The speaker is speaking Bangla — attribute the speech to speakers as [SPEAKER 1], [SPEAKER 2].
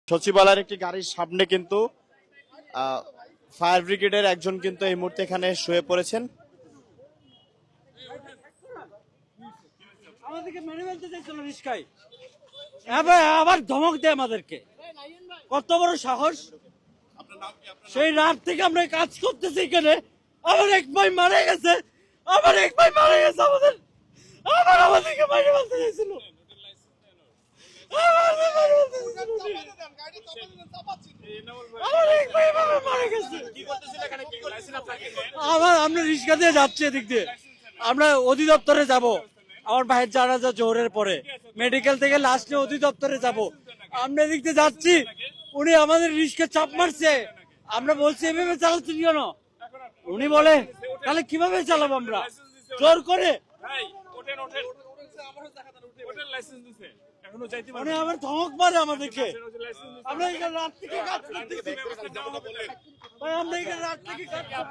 [SPEAKER 1] সচিবালয়ের একটি গাড়ির সামনে কিন্তু ফায়ার ব্রিগেডের একজন কিন্তু এই মুহূর্তে এখানে শুয়ে পড়েছেন।
[SPEAKER 2] আমাদেরকে মেরে ফেলতে চাইছিল রিস্কায়, আবার ধমক দেয় আমাদেরকে। কত বড় সাহস! সেই রাত থেকে আমরা কাজ করতেছি এখানে। আমার এক ভাই মারা গেছে, আবার আমাদেরকে মেরে ফেলতে চাইছিল। আমরা রিস্কা দিয়ে যাচ্ছি, এদিক দিয়ে আমরা অধিদপ্তরে যাব। আমার ভাইয়ের জানাজা জোহরের পরে মেডিকেল থেকে লাস্টে অধিদপ্তরে যাব। আমরা এদিক দিয়ে যাচ্ছি, উনি আমাদের রিস্কে চাপ মারছে। আমরা বলছি এভাবে চালাচ্ছেন কেন? উনি বলে তাহলে কিভাবে চালাবো আমরা? জোর করে উনি আবার ধমক মারে আমাদেরকে। আমরা এখানে রাত থেকে কাজ করতেছি, আমরা এখানে রাত থেকে কাজ